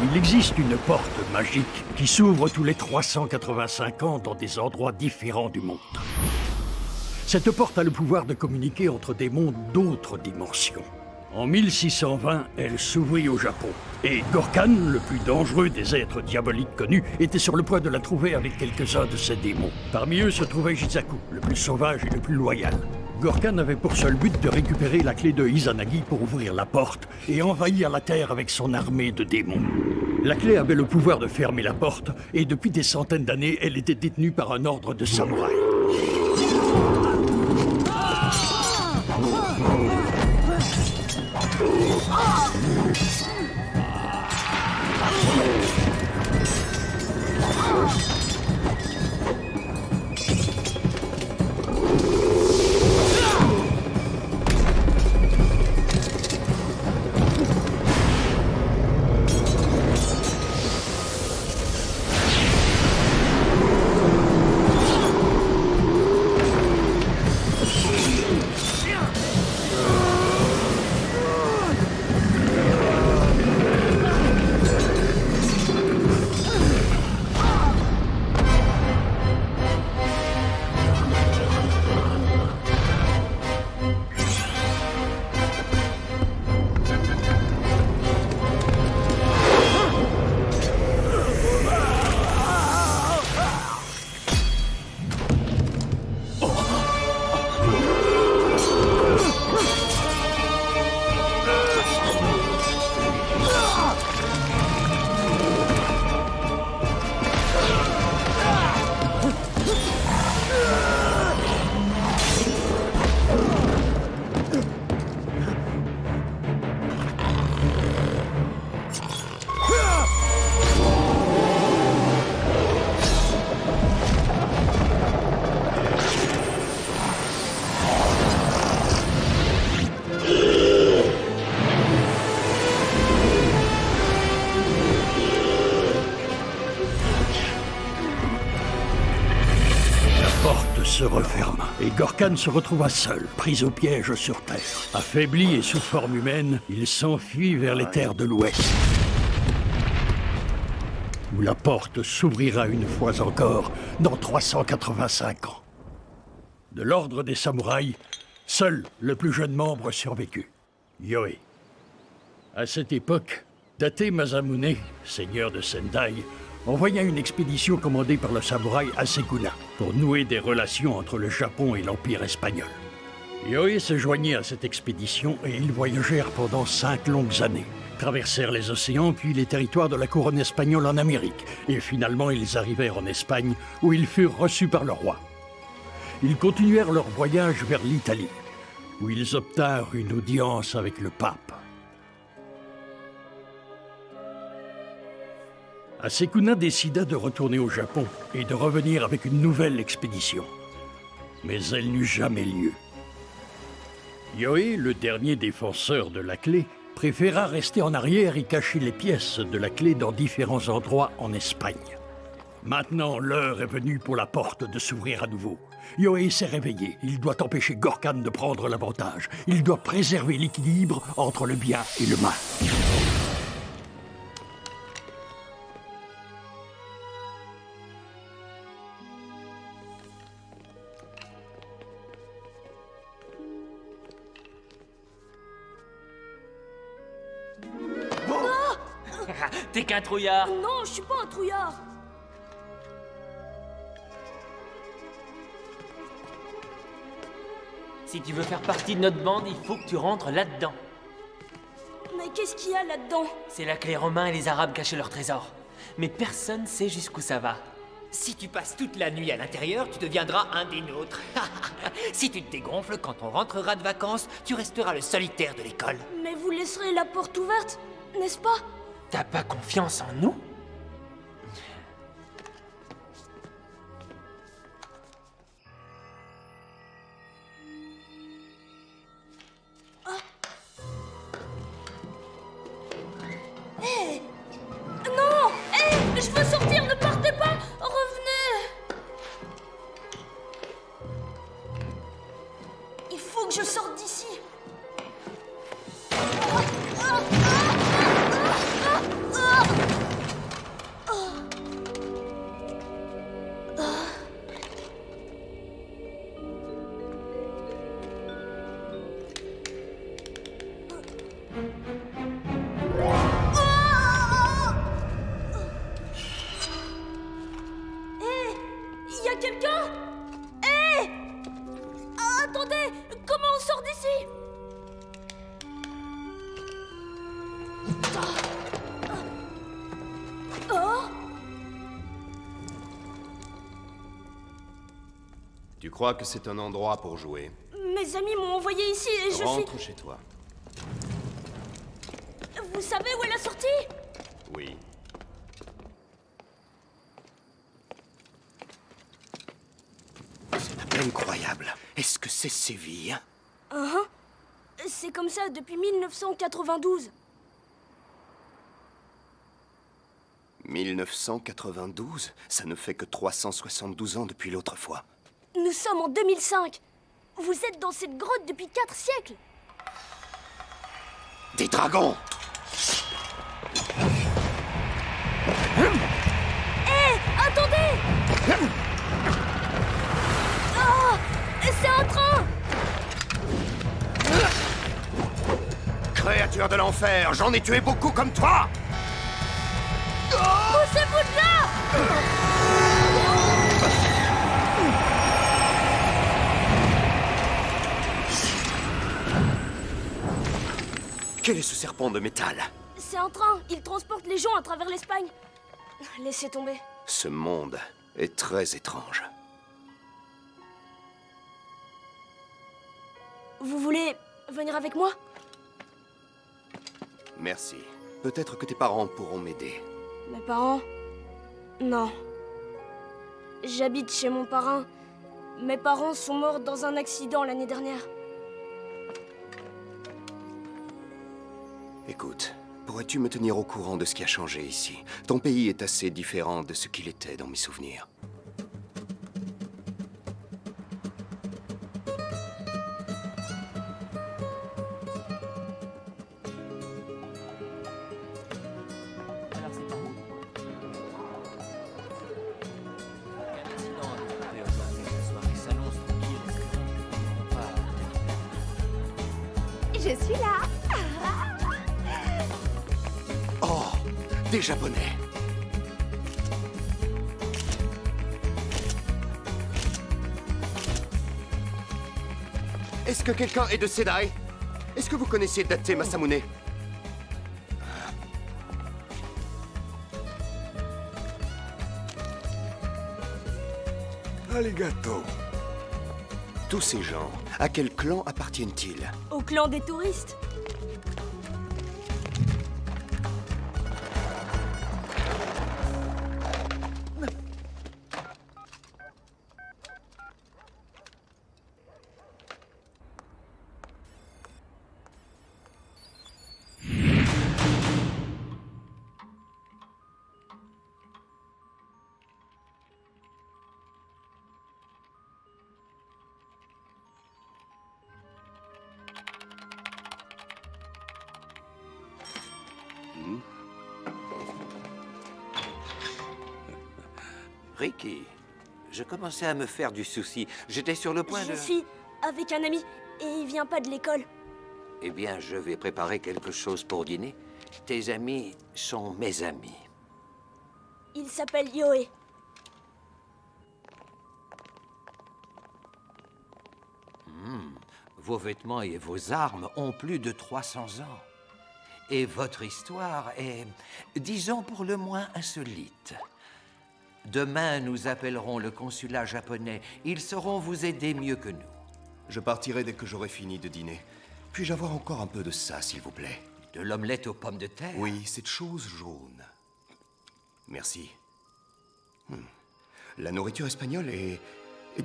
Il existe une porte magique qui s'ouvre tous les 385 ans dans des endroits différents du monde. Cette porte a le pouvoir de communiquer entre des mondes d'autres dimensions. En 1620, elle s'ouvrit au Japon. Et Gorkan, le plus dangereux des êtres diaboliques connus, était sur le point de la trouver avec quelques-uns de ses démons. Parmi eux se trouvait Jisaku, le plus sauvage et le plus loyal. Gorkan avait pour seul but de récupérer la clé de Izanagi pour ouvrir la porte et envahir la Terre avec son armée de démons. La clé avait le pouvoir de fermer la porte, et depuis des centaines d'années, elle était détenue par un ordre de samouraïs. Se referma, et Gorkan se retrouva seul, pris au piège sur Terre. Affaibli et sous forme humaine, il s'enfuit vers les terres de l'Ouest, où la porte s'ouvrira une fois encore dans 385 ans. De l'ordre des samouraïs, seul le plus jeune membre survécut, Yohei. À cette époque, Date Masamune, seigneur de Sendai, envoya une expédition commandée par le samouraï Hasekuna pour nouer des relations entre le Japon et l'Empire espagnol. Yohei se joignit à cette expédition et ils voyagèrent pendant 5 longues années, traversèrent les océans puis les territoires de la couronne espagnole en Amérique, et finalement ils arrivèrent en Espagne où ils furent reçus par le roi. Ils continuèrent leur voyage vers l'Italie, où ils obtinrent une audience avec le pape. Hasekuna décida de retourner au Japon et de revenir avec une nouvelle expédition. Mais elle n'eut jamais lieu. Yohei, le dernier défenseur de la clé, préféra rester en arrière et cacher les pièces de la clé dans différents endroits en Espagne. Maintenant, l'heure est venue pour la porte de s'ouvrir à nouveau. Yohei s'est réveillé. Il doit empêcher Gorkan de prendre l'avantage. Il doit préserver l'équilibre entre le bien et le mal. T'es qu'un trouillard. Non, je suis pas un trouillard. Si tu veux faire partie de notre bande, il faut que tu rentres là-dedans. Mais qu'est-ce qu'il y a là-dedans? C'est là que les Romains et les Arabes cachaient leurs trésors. Mais personne sait jusqu'où ça va. Si tu passes toute la nuit à l'intérieur, tu deviendras un des nôtres. Si tu te dégonfles, quand on rentrera de vacances, tu resteras le solitaire de l'école. Mais vous laisserez la porte ouverte, n'est-ce pas? T'as pas confiance en nous? Hé! Non! Hé! Je veux sortir, ne partez pas! Revenez! Il faut que je sorte d'ici! Ah, ah, ah, ah, ah, ah, ah. Il y a quelqu'un? Hé! Attendez! Comment on sort d'ici? Oh! Tu crois que c'est un endroit pour jouer? Mes amis m'ont envoyé ici et je suis... Rentre chez toi. Vous savez où est la sortie? Oui. C'est incroyable. Est-ce que c'est Séville? C'est comme ça depuis 1992. 1992? Ça ne fait que 372 ans depuis l'autre fois. Nous sommes en 2005. Vous êtes dans cette grotte depuis 4 siècles. Des dragons! Attendez! Ah! C'est un train! Créature de l'enfer, j'en ai tué beaucoup comme toi! Poussez-vous de là! Quel est ce serpent de métal? C'est un train. Il transporte les gens à travers l'Espagne. Laissez tomber. Ce monde est très étrange. Vous voulez venir avec moi? Merci. Peut-être que tes parents pourront m'aider. Mes parents? Non. J'habite chez mon parrain. Mes parents sont morts dans un accident l'année dernière. Écoute, pourrais-tu me tenir au courant de ce qui a changé ici? Ton pays est assez différent de ce qu'il était dans mes souvenirs. Alors c'est par où? Un accident a débuté aujourd'hui ce soir. Les salons sont tranquilles, les clients ne pas. Je suis là. Oh, des Japonais. Est-ce que quelqu'un est de Sedai? Est-ce que vous connaissez Date Masamune? Alligato. Tous ces gens, à quel clan appartiennent-ils? Au clan des touristes. Ricky, je commençais à me faire du souci. J'étais sur le point Je de... suis avec un ami et il vient pas de l'école. Eh bien, je vais préparer quelque chose pour dîner. Tes amis sont mes amis. Il s'appelle Yoé. Vos vêtements et vos armes ont plus de 300 ans. Et votre histoire est, disons pour le moins, insolite. Demain, nous appellerons le consulat japonais. Ils sauront vous aider mieux que nous. Je partirai dès que j'aurai fini de dîner. Puis-je avoir encore un peu de ça, s'il vous plaît? De l'omelette aux pommes de terre? Oui, cette chose jaune. Merci. La nourriture espagnole est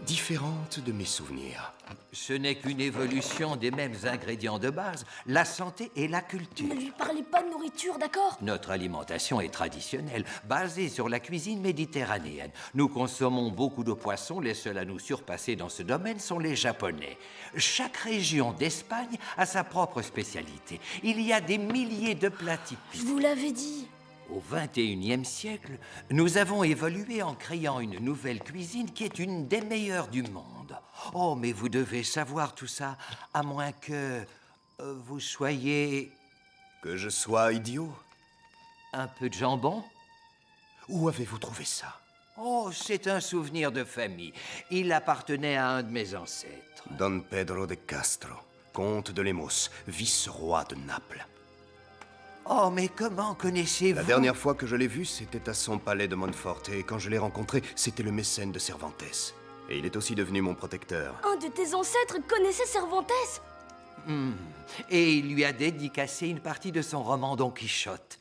différente de mes souvenirs. Ce n'est qu'une évolution des mêmes ingrédients de base, la santé et la culture. Ne lui parlez pas de nourriture, d'accord? Notre alimentation est traditionnelle, basée sur la cuisine méditerranéenne. Nous consommons beaucoup de poissons, les seuls à nous surpasser dans ce domaine sont les Japonais. Chaque région d'Espagne a sa propre spécialité. Il y a des milliers de plats Je typiques. vous l'avais dit. Au XXIe siècle, nous avons évolué en créant une nouvelle cuisine qui est une des meilleures du monde. Oh, mais vous devez savoir tout ça, à moins que vous soyez Que je sois idiot? Un peu de jambon? Où avez-vous trouvé ça? Oh, c'est un souvenir de famille. Il appartenait à un de mes ancêtres. Don Pedro de Castro, comte de Lemos, vice-roi de Naples. Oh, mais comment connaissez-vous? La dernière fois que je l'ai vu, c'était à son palais de Montfort, et quand je l'ai rencontré, c'était le mécène de Cervantes. Et il est aussi devenu mon protecteur. Un de tes ancêtres connaissait Cervantes? Et il lui a dédicacé une partie de son roman Don Quichotte.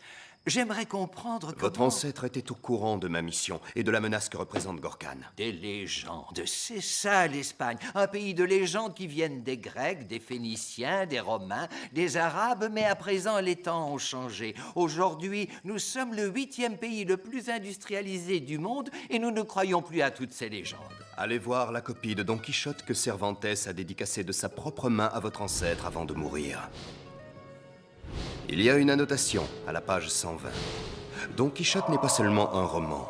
J'aimerais comprendre comment... Votre ancêtre était au courant de ma mission et de la menace que représente Gorkane. Des légendes, c'est ça l'Espagne. Un pays de légendes qui viennent des Grecs, des Phéniciens, des Romains, des Arabes, mais à présent les temps ont changé. Aujourd'hui, nous sommes le 8e pays le plus industrialisé du monde et nous ne croyons plus à toutes ces légendes. Allez voir la copie de Don Quichotte que Cervantes a dédicacée de sa propre main à votre ancêtre avant de mourir. Il y a une annotation à la page 120. Don Quichotte n'est pas seulement un roman.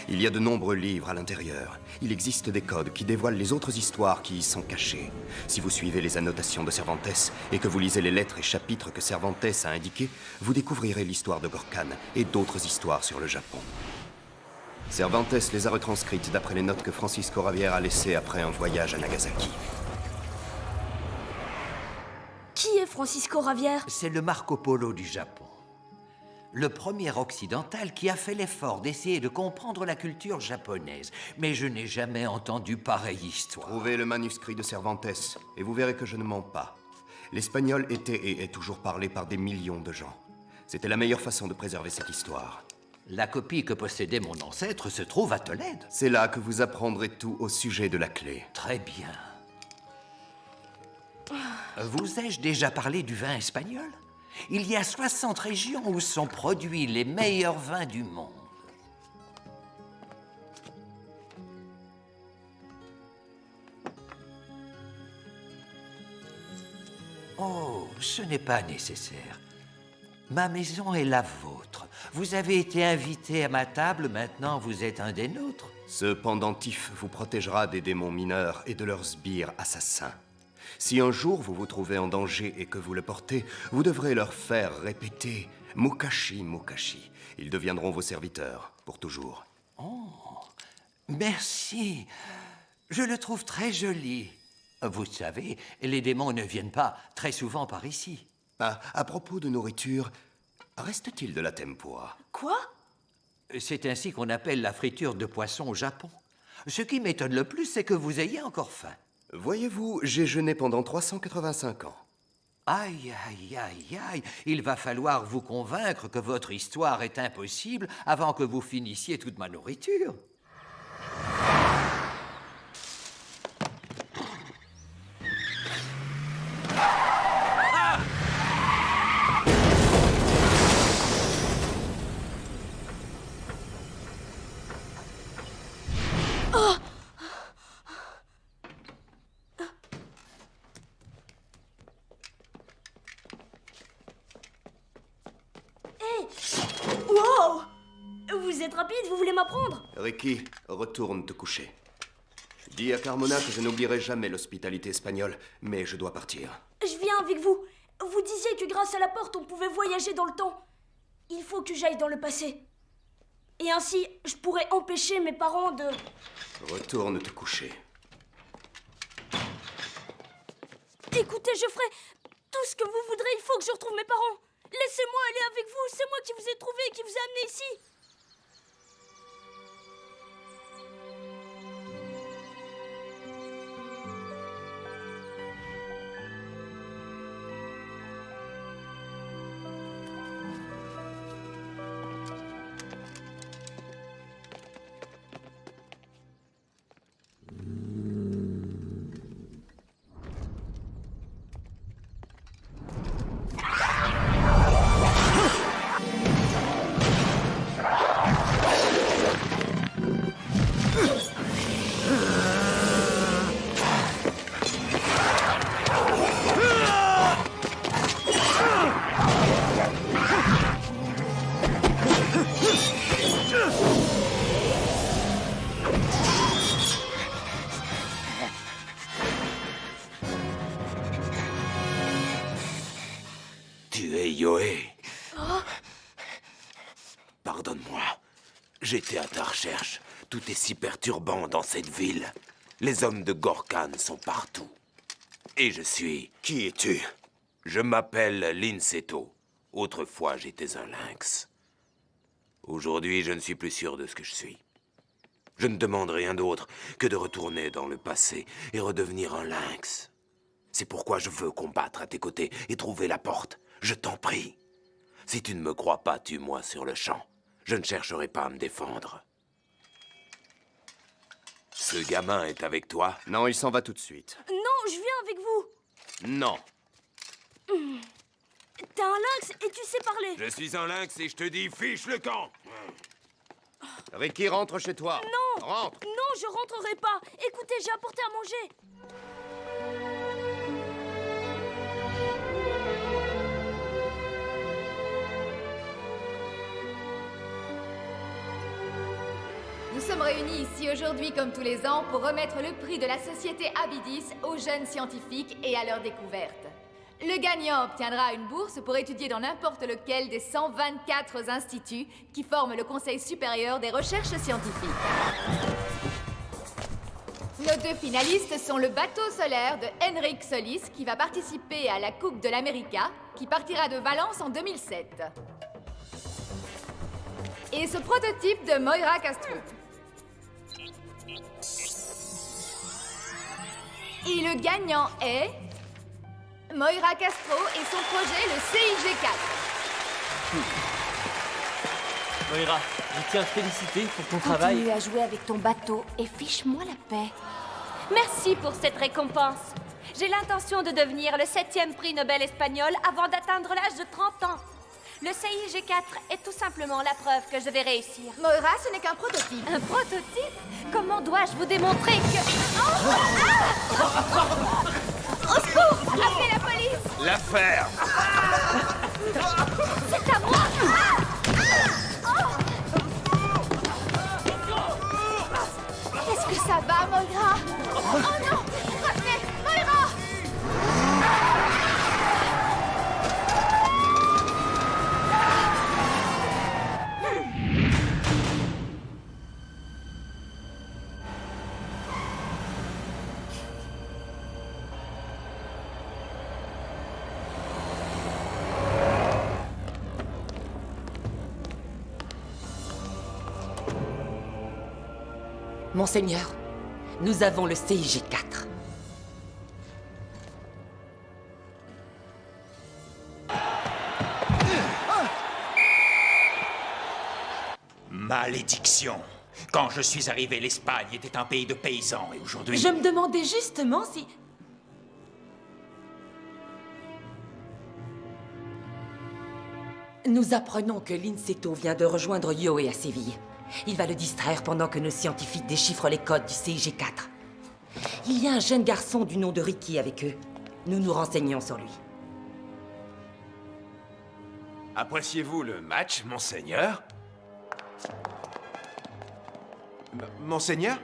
Il y a de nombreux livres à l'intérieur. Il existe des codes qui dévoilent les autres histoires qui y sont cachées. Si vous suivez les annotations de Cervantes et que vous lisez les lettres et chapitres que Cervantes a indiqués, vous découvrirez l'histoire de Gorkane et d'autres histoires sur le Japon. Cervantes les a retranscrites d'après les notes que Francisco Javier a laissées après un voyage à Nagasaki. Qui est Francisco Javier? C'est le Marco Polo du Japon. Le premier occidental qui a fait l'effort d'essayer de comprendre la culture japonaise. Mais je n'ai jamais entendu pareille histoire. Trouvez le manuscrit de Cervantes et vous verrez que je ne mens pas. L'espagnol était et est toujours parlé par des millions de gens. C'était la meilleure façon de préserver cette histoire. La copie que possédait mon ancêtre se trouve à Tolède. C'est là que vous apprendrez tout au sujet de la clé. Très bien. Vous ai-je déjà parlé du vin espagnol? Il y a 60 régions où sont produits les meilleurs vins du monde. Oh, ce n'est pas nécessaire. Ma maison est la vôtre. Vous avez été invité à ma table, maintenant vous êtes un des nôtres. Ce pendentif vous protégera des démons mineurs et de leurs sbires assassins. Si un jour vous vous trouvez en danger et que vous le portez, vous devrez leur faire répéter « Mukashi, Mukashi ». Ils deviendront vos serviteurs, pour toujours. Oh, merci. Je le trouve très joli. Vous savez, les démons ne viennent pas très souvent par ici. À propos de nourriture, reste-t-il de la tempura? Quoi? C'est ainsi qu'on appelle la friture de poisson au Japon. Ce qui m'étonne le plus, c'est que vous ayez encore faim. Voyez-vous, j'ai jeûné pendant 385 ans. Aïe, aïe, aïe, aïe. Il va falloir vous convaincre que votre histoire est impossible avant que vous finissiez toute ma nourriture. Wow! Vous êtes rapide, vous voulez m'apprendre? Ricky, retourne te coucher. Dis à Carmona que je n'oublierai jamais l'hospitalité espagnole, mais je dois partir. Je viens avec vous. Vous disiez que grâce à la porte, on pouvait voyager dans le temps. Il faut que j'aille dans le passé. Et ainsi, je pourrais empêcher mes parents de... Retourne te coucher. Écoutez, je ferai tout ce que vous voudrez. Il faut que je retrouve mes parents. Laissez-moi aller avec vous. C'est moi qui vous ai trouvé et qui vous ai amené ici. Yoé. Pardonne-moi. J'étais à ta recherche. Tout est si perturbant dans cette ville. Les hommes de Gorkhan sont partout. Et je suis... Qui es-tu? Je m'appelle Linseto. Autrefois, j'étais un lynx. Aujourd'hui, je ne suis plus sûr de ce que je suis. Je ne demande rien d'autre que de retourner dans le passé et redevenir un lynx. C'est pourquoi je veux combattre à tes côtés et trouver la porte. Je t'en prie. Si tu ne me crois pas, tue-moi sur le champ. Je ne chercherai pas à me défendre. Ce gamin est avec toi? Non, il s'en va tout de suite. Non, je viens avec vous. Non. T'es un lynx et tu sais parler. Je suis un lynx et je te dis fiche le camp. Ricky, rentre chez toi. Non. Rentre. Non, je rentrerai pas. Écoutez, j'ai apporté à manger. Nous sommes réunis ici aujourd'hui, comme tous les ans, pour remettre le prix de la Société Abydis aux jeunes scientifiques et à leurs découvertes. Le gagnant obtiendra une bourse pour étudier dans n'importe lequel des 124 instituts qui forment le Conseil supérieur des recherches scientifiques. Nos deux finalistes sont le bateau solaire de Henrik Solis, qui va participer à la Coupe de l'América, qui partira de Valence en 2007. Et ce prototype de Moira Castro. Et le gagnant est... Moira Castro et son projet, le CIG4. Moira, je tiens à te féliciter pour ton travail. Continue à jouer avec ton bateau et fiche-moi la paix. Merci pour cette récompense. J'ai l'intention de devenir le 7e prix Nobel espagnol avant d'atteindre l'âge de 30 ans. Le CIG4 est tout simplement la preuve que je vais réussir. Moira, ce n'est qu'un prototype. Un prototype? Comment dois-je vous démontrer que... Au secours! Appelez la police! L'affaire! C'est à moi! Est-ce que ça va, Moira? Oh non! Revenez! Moira! Monseigneur, nous avons le CIG4. Malédiction! Quand je suis arrivé, l'Espagne était un pays de paysans et aujourd'hui... Je me demandais justement si... Nous apprenons que Linseto vient de rejoindre Yoé à Séville. Il va le distraire pendant que nos scientifiques déchiffrent les codes du CIG4. Il y a un jeune garçon du nom de Ricky avec eux. Nous nous renseignons sur lui. Appréciez-vous le match, monseigneur? Monseigneur?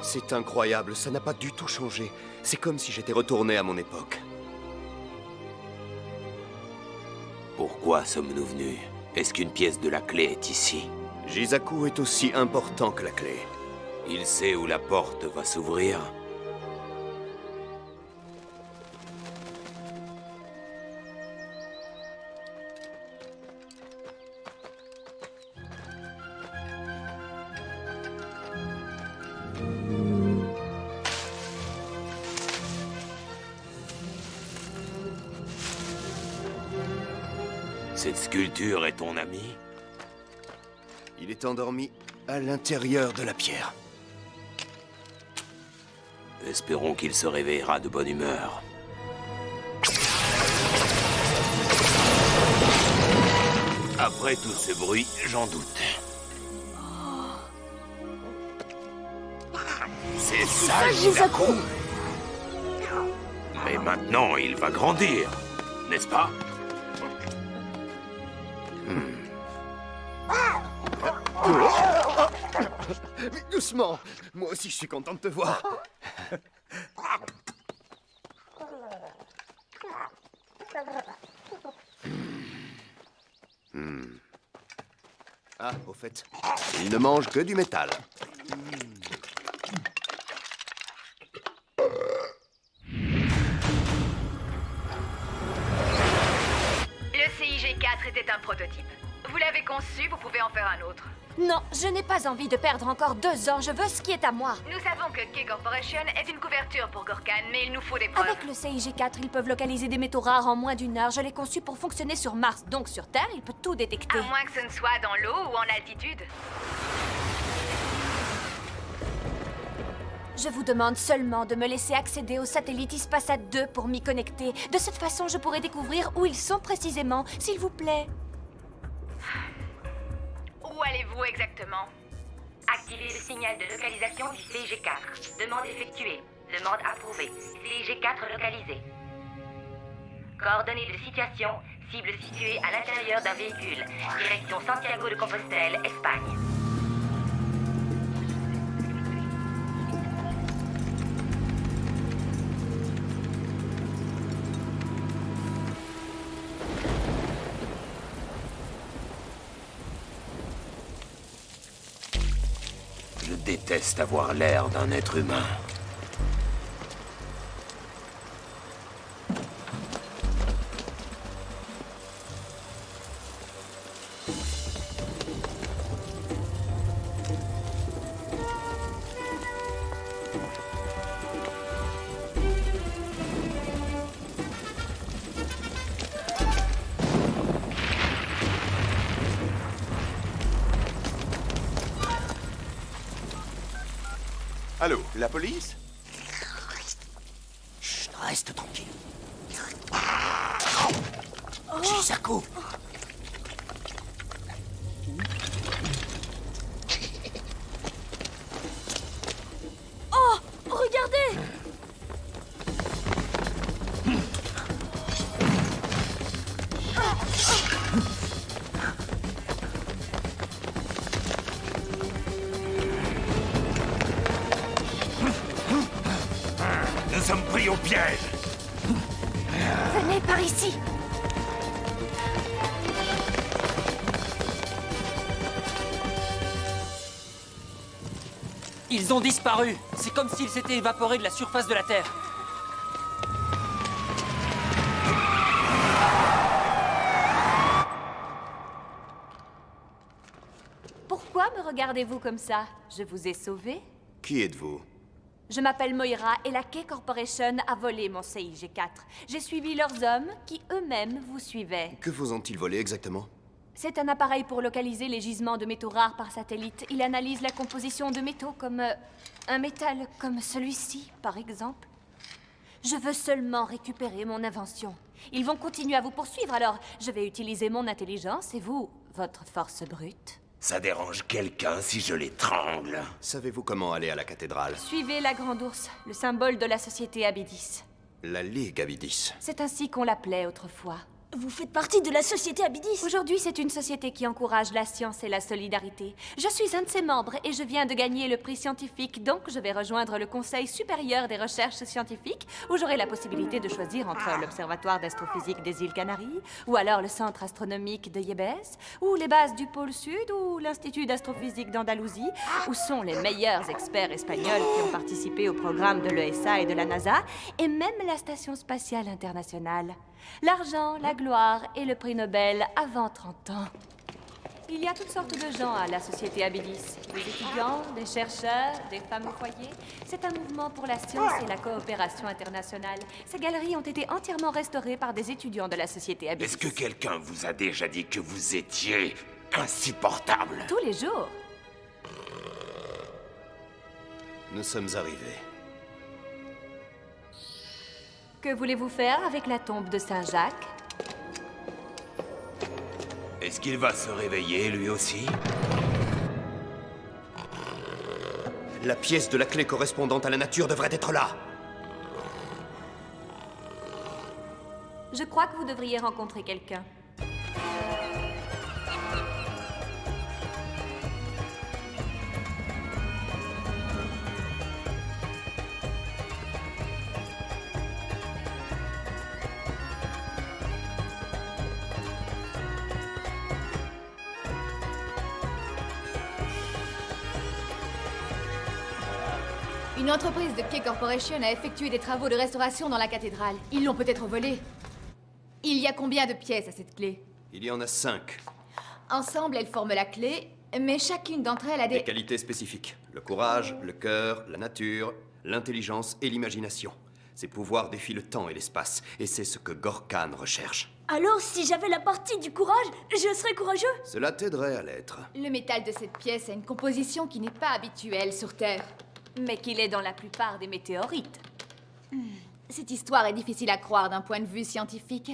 C'est incroyable, ça n'a pas du tout changé. C'est comme si j'étais retourné à mon époque. Pourquoi sommes-nous venus? Est-ce qu'une pièce de la clé est ici? Jisaku est aussi important que la clé. Il sait où la porte va s'ouvrir. Cette sculpture est ton ami? Il est endormi à l'intérieur de la pierre. Espérons qu'il se réveillera de bonne humeur. Après tout ce bruit, j'en doute. C'est ça, Jisaku! Mais maintenant, il va grandir, n'est-ce pas? Doucement. Moi aussi, je suis content de te voir. Ah, au fait, il ne mange que du métal. Le CIG-4 était un prototype. Vous l'avez conçu, vous pouvez en faire un autre. Non, je n'ai pas envie de perdre encore 2 ans. Je veux ce qui est à moi. Nous savons que K Corporation est une couverture pour Gorkan, mais il nous faut des preuves. Avec le CIG-4, ils peuvent localiser des métaux rares en moins d'1 heure. Je l'ai conçu pour fonctionner sur Mars, donc sur Terre, il peut tout détecter. À moins que ce ne soit dans l'eau ou en altitude. Je vous demande seulement de me laisser accéder au satellite Ispasat 2 pour m'y connecter. De cette façon, je pourrai découvrir où ils sont précisément, s'il vous plaît. Où allez-vous exactement? Activez le signal de localisation du CIG-4. Demande effectuée. Demande approuvée. CIG-4 localisé. Coordonnées de situation. Cible située à l'intérieur d'un véhicule. Direction Santiago de Compostelle, Espagne. Je déteste avoir l'air d'un être humain. Allô, la police? Chut, reste tranquille. Jisaku! Oh, regardez! Nous sommes pris au piège! Venez par ici. Ils ont disparu. C'est comme s'ils s'étaient évaporés de la surface de la Terre. Pourquoi me regardez-vous comme ça? Je vous ai sauvé? Qui êtes-vous? Je m'appelle Moira et la K Corporation a volé mon CIG-4. J'ai suivi leurs hommes qui eux-mêmes vous suivaient. Que vous ont-ils volé exactement? C'est un appareil pour localiser les gisements de métaux rares par satellite. Il analyse la composition de métaux comme un métal comme celui-ci, par exemple. Je veux seulement récupérer mon invention. Ils vont continuer à vous poursuivre, alors je vais utiliser mon intelligence et vous, votre force brute. Ça dérange quelqu'un si je l'étrangle? Savez-vous comment aller à la cathédrale? Suivez la Grande Ourse, le symbole de la société Abydis. La Ligue Abydis. C'est ainsi qu'on l'appelait autrefois. Vous faites partie de la société Abydis. Aujourd'hui, c'est une société qui encourage la science et la solidarité. Je suis un de ses membres et je viens de gagner le prix scientifique, donc je vais rejoindre le Conseil supérieur des recherches scientifiques, où j'aurai la possibilité de choisir entre l'Observatoire d'astrophysique des îles Canaries, ou alors le Centre astronomique de Yébès, ou les bases du pôle Sud, ou l'Institut d'astrophysique d'Andalousie, où sont les meilleurs experts espagnols qui ont participé au programme de l'ESA et de la NASA, et même la Station spatiale internationale. L'argent, la gloire et le prix Nobel avant 30 ans. Il y a toutes sortes de gens à la société Abydis. Des étudiants, des chercheurs, des femmes au foyer. C'est un mouvement pour la science et la coopération internationale. Ces galeries ont été entièrement restaurées par des étudiants de la société Abydis. Est-ce que quelqu'un vous a déjà dit que vous étiez insupportable? Tous les jours. Nous sommes arrivés. Que voulez-vous faire avec la tombe de Saint-Jacques? Est-ce qu'il va se réveiller, lui aussi? La pièce de la clé correspondante à la nature devrait être là. Je crois que vous devriez rencontrer quelqu'un. Une entreprise de Key Corporation a effectué des travaux de restauration dans la cathédrale. Ils l'ont peut-être volée. Il y a combien de pièces à cette clé? Il y en a 5. Ensemble, elles forment la clé, mais chacune d'entre elles a Des des... qualités spécifiques. Le courage, le cœur, la nature, l'intelligence et l'imagination. Ces pouvoirs défient le temps et l'espace, et c'est ce que Gorkhan recherche. Alors, si j'avais la partie du courage, je serais courageux. Cela t'aiderait à l'être. Le métal de cette pièce a une composition qui n'est pas habituelle sur Terre. Mais qu'il est dans la plupart des météorites. Cette histoire est difficile à croire d'un point de vue scientifique.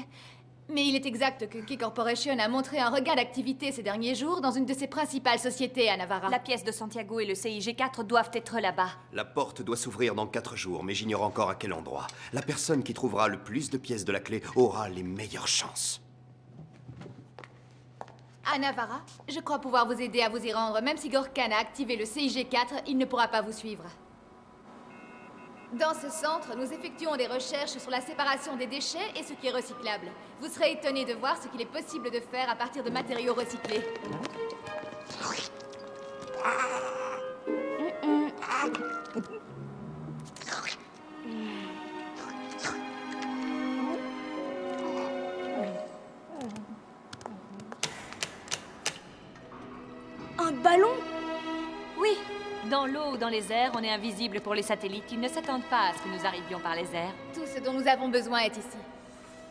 Mais il est exact que Key Corporation a montré un regain d'activité ces derniers jours dans une de ses principales sociétés à Navarra. La pièce de Santiago et le CIG4 doivent être là-bas. La porte doit s'ouvrir dans 4 jours, mais j'ignore encore à quel endroit. La personne qui trouvera le plus de pièces de la clé aura les meilleures chances. À Navarra, je crois pouvoir vous aider à vous y rendre. Même si Gorkhan a activé le CIG4, il ne pourra pas vous suivre. Dans ce centre, nous effectuons des recherches sur la séparation des déchets et ce qui est recyclable. Vous serez étonnés de voir ce qu'il est possible de faire à partir de matériaux recyclés. Un ballon? Oui. Dans l'eau ou dans les airs, on est invisible pour les satellites. Ils ne s'attendent pas à ce que nous arrivions par les airs. Tout ce dont nous avons besoin est ici.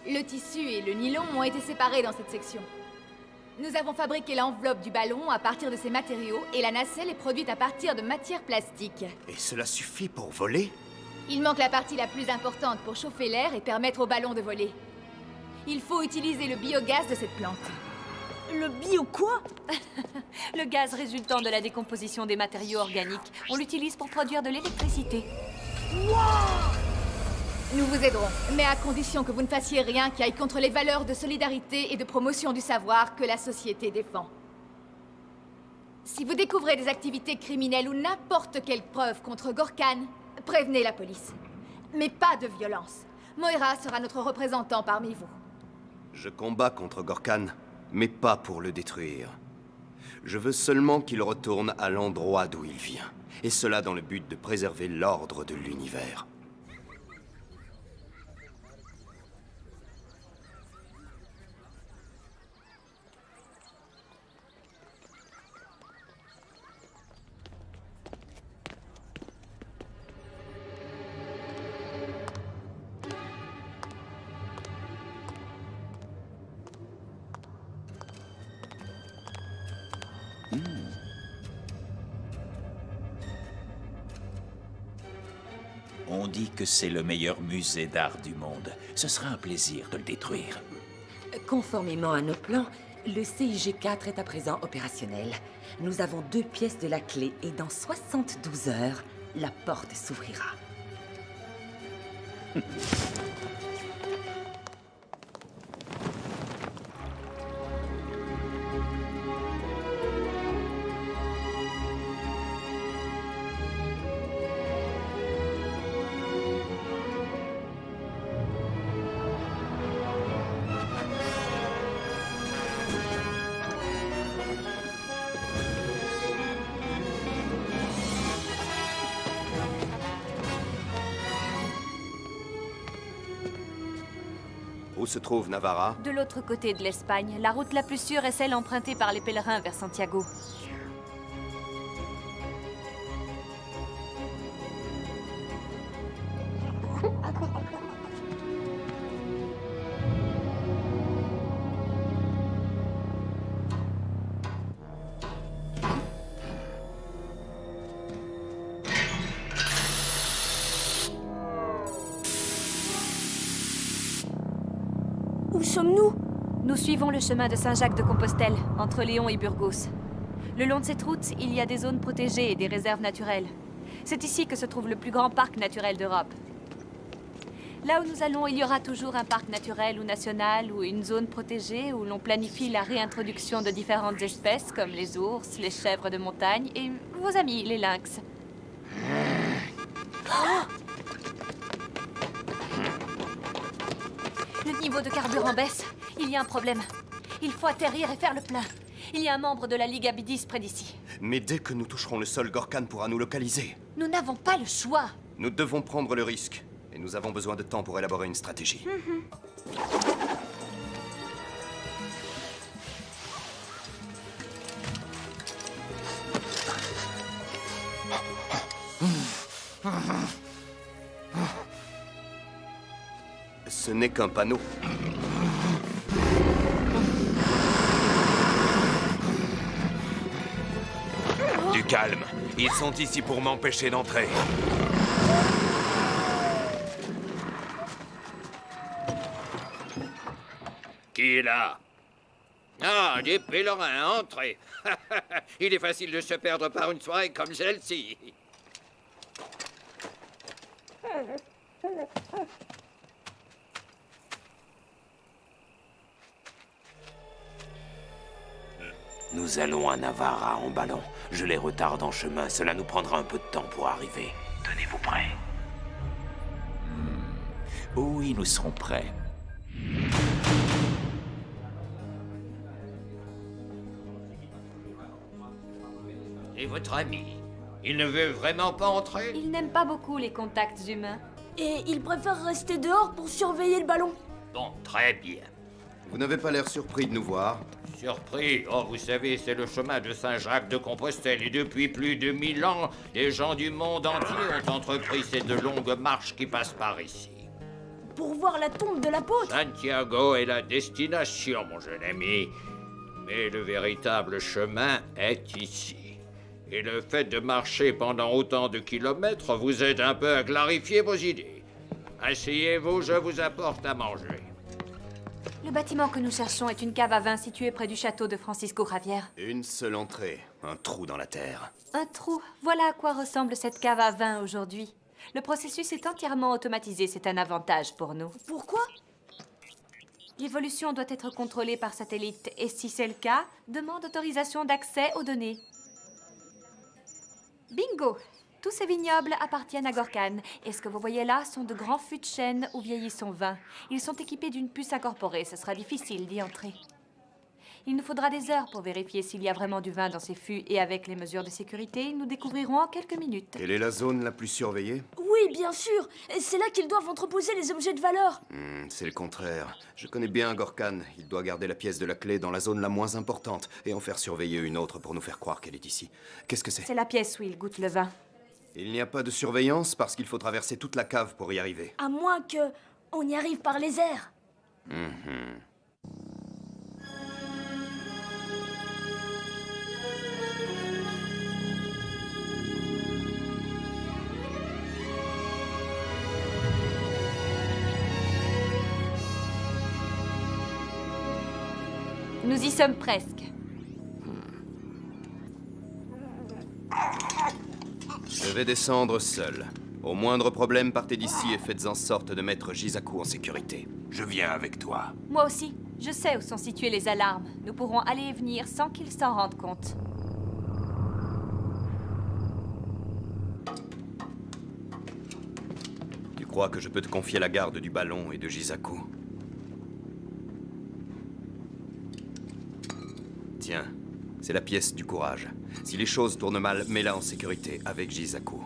Le tissu et le nylon ont été séparés dans cette section. Nous avons fabriqué l'enveloppe du ballon à partir de ces matériaux et la nacelle est produite à partir de matière plastique. Et cela suffit pour voler? Il manque la partie la plus importante pour chauffer l'air et permettre au ballon de voler. Il faut utiliser le biogaz de cette plante. Le bio quoi? Le gaz résultant de la décomposition des matériaux organiques. On l'utilise pour produire de l'électricité. Nous vous aiderons, mais à condition que vous ne fassiez rien qui aille contre les valeurs de solidarité et de promotion du savoir que la société défend. Si vous découvrez des activités criminelles ou n'importe quelle preuve contre Gorkhan, prévenez la police. Mais pas de violence. Moira sera notre représentant parmi vous. Je combats contre Gorkhan, mais pas pour le détruire. Je veux seulement qu'il retourne à l'endroit d'où il vient. Et cela dans le but de préserver l'ordre de l'univers. On dit que c'est le meilleur musée d'art du monde. Ce sera un plaisir de le détruire. Conformément à nos plans, le CIG4 est à présent opérationnel. Nous avons 2 pièces de la clé et dans 72 heures, la porte s'ouvrira. Où se trouve Navarra? De l'autre côté de l'Espagne, la route la plus sûre est celle empruntée par les pèlerins vers Santiago. Où sommes-nous? Nous suivons le chemin de Saint-Jacques-de-Compostelle, entre Léon et Burgos. Le long de cette route, il y a des zones protégées et des réserves naturelles. C'est ici que se trouve le plus grand parc naturel d'Europe. Là où nous allons, il y aura toujours un parc naturel ou national ou une zone protégée où l'on planifie la réintroduction de différentes espèces comme les ours, les chèvres de montagne et vos amis, les lynx. Le niveau de carburant baisse. Il y a un problème. Il faut atterrir et faire le plein. Il y a un membre de la Ligue Abydis près d'ici. Mais dès que nous toucherons le sol, Gorkhan pourra nous localiser. Nous n'avons pas le choix. Nous devons prendre le risque. Et nous avons besoin de temps pour élaborer une stratégie. Ce n'est qu'un panneau. Du calme. Ils sont ici pour m'empêcher d'entrer. Qui est là? Ah, des pèlerins, entrez. Il est facile de se perdre par une soirée comme celle-ci. Nous allons à Navarra en ballon. Je les retarde en chemin. Cela nous prendra un peu de temps pour arriver. Tenez-vous prêts. Oui, nous serons prêts. Et votre ami? Il ne veut vraiment pas entrer? Il n'aime pas beaucoup les contacts humains. Et il préfère rester dehors pour surveiller le ballon. Bon, très bien. Vous n'avez pas l'air surpris de nous voir. Surpris? Oh, vous savez, c'est le chemin de Saint-Jacques-de-Compostelle. Et depuis plus de 1000 ans, les gens du monde entier ont entrepris ces de longues marches qui passent par ici. Pour voir la tombe de l'apôtre. Santiago est la destination, mon jeune ami. Mais le véritable chemin est ici. Et le fait de marcher pendant autant de kilomètres vous aide un peu à clarifier vos idées. Asseyez-vous, je vous apporte à manger. Le bâtiment que nous cherchons est une cave à vin située près du château de Francisco Javier. Une seule entrée, un trou dans la terre. Un trou. Voilà à quoi ressemble cette cave à vin aujourd'hui. Le processus est entièrement automatisé, c'est un avantage pour nous. Pourquoi? L'évolution doit être contrôlée par satellite et si c'est le cas, demande autorisation d'accès aux données. Bingo! Tous ces vignobles appartiennent à Gorkhan. Et ce que vous voyez là sont de grands fûts de chêne où vieillit son vin. Ils sont équipés d'une puce incorporée. Ce sera difficile d'y entrer. Il nous faudra des heures pour vérifier s'il y a vraiment du vin dans ces fûts. Et avec les mesures de sécurité, nous découvrirons en quelques minutes. Quelle est la zone la plus surveillée? Oui, bien sûr. C'est là qu'ils doivent entreposer les objets de valeur. C'est le contraire. Je connais bien Gorkhan. Il doit garder la pièce de la clé dans la zone la moins importante et en faire surveiller une autre pour nous faire croire qu'elle est ici. Qu'est-ce que c'est? C'est la pièce où il goûte le vin. Il n'y a pas de surveillance parce qu'il faut traverser toute la cave pour y arriver. À moins que on y arrive par les airs. Nous y sommes presque. Je vais descendre seul. Au moindre problème, partez d'ici et faites en sorte de mettre Jisaku en sécurité. Je viens avec toi. Moi aussi. Je sais où sont situées les alarmes. Nous pourrons aller et venir sans qu'ils s'en rendent compte. Tu crois que je peux te confier la garde du ballon et de Jisaku? Tiens, c'est la pièce du courage. Si les choses tournent mal, mets-la en sécurité avec Jisaku.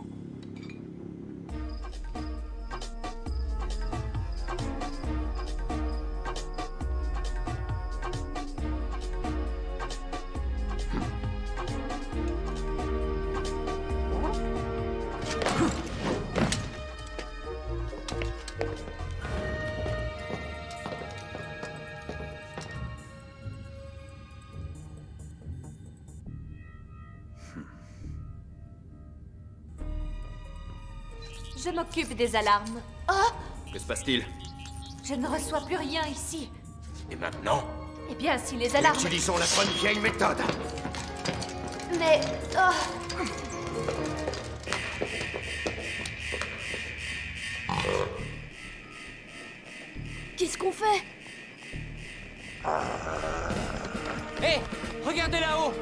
Je m'occupe des alarmes. Oh! Que se passe-t-il? Je ne reçois plus rien ici. Et maintenant? Eh bien, si les alarmes... Utilisons la bonne vieille méthode. Mais... oh. Qu'est-ce qu'on fait? Hé, regardez là-haut.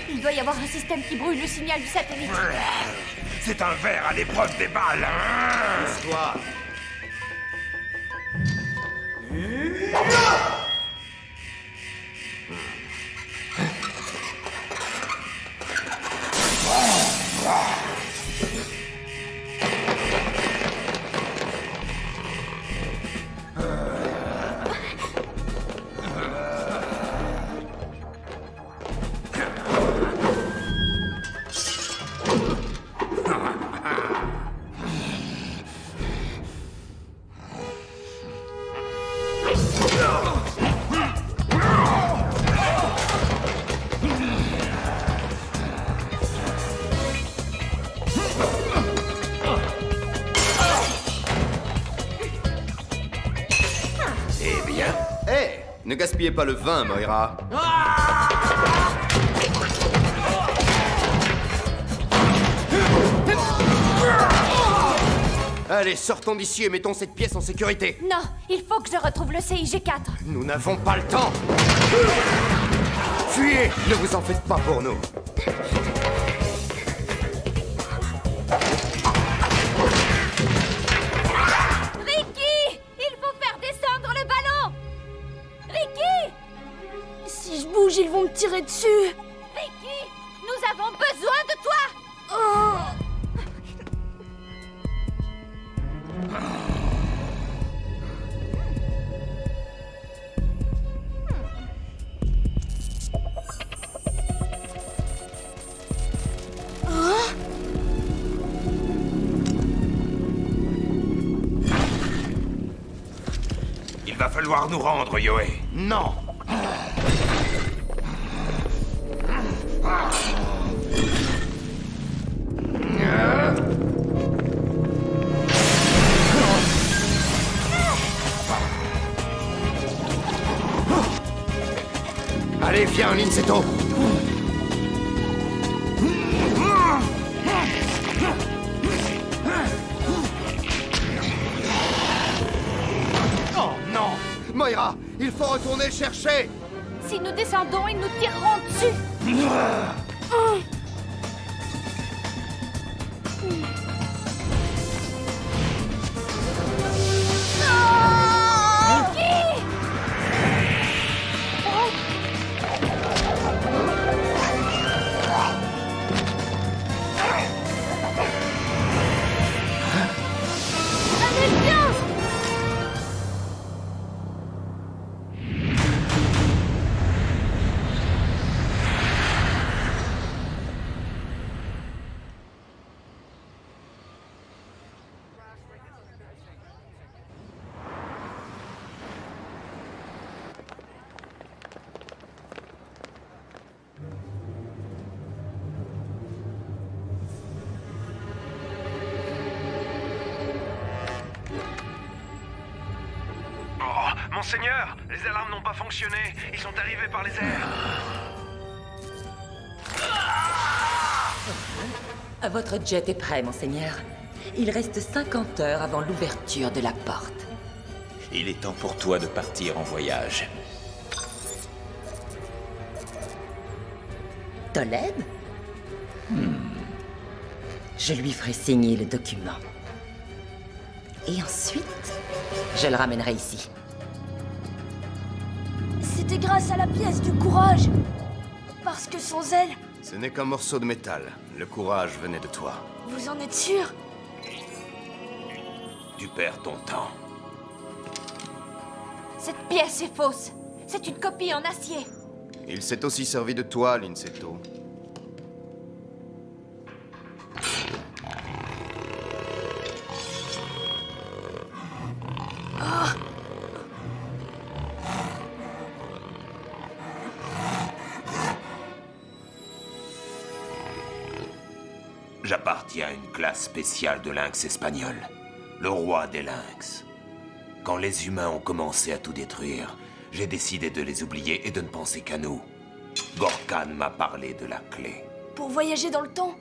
Il doit y avoir un système qui brouille le signal du satellite. C'est un verre à l'épreuve des balles. Pousse-toi. Eh bien? Hé, ne gaspillez pas le vin, Moira. Allez, sortons d'ici et mettons cette pièce en sécurité. Non, il faut que je retrouve le CIG4. Nous n'avons pas le temps. Fuyez, ne vous en faites pas pour nous. Ricky! Il faut faire descendre le ballon! Ricky! Si je bouge, ils vont me tirer dessus. Ricky! Nous avons besoin de toi! Oh. Il va falloir nous rendre, Yoé. Non. Allez, viens, Linseto. Oh non! Moira, il faut retourner le chercher! Si nous descendons, ils nous tireront dessus! Allez, viens! Oh, monseigneur, les alarmes n'ont pas fonctionné. Ils sont arrivés par les airs. Votre jet est prêt, monseigneur. Il reste 50 heures avant l'ouverture de la porte. Il est temps pour toi de partir en voyage. Tolède? Je lui ferai signer le document. Et ensuite, je le ramènerai ici. C'était grâce à la pièce du courage. Parce que sans elle, Ce n'est qu'un morceau de métal. Le courage venait de toi. vous en êtes sûr? Tu perds ton temps. Cette pièce est fausse. C'est une copie en acier. Il s'est aussi servi de toi, Linseto. J'appartiens à une classe spéciale de lynx espagnols, le roi des lynx. Quand les humains ont commencé à tout détruire, j'ai décidé de les oublier et de ne penser qu'à nous. Gorkhan m'a parlé de la clé. Pour voyager dans le temps?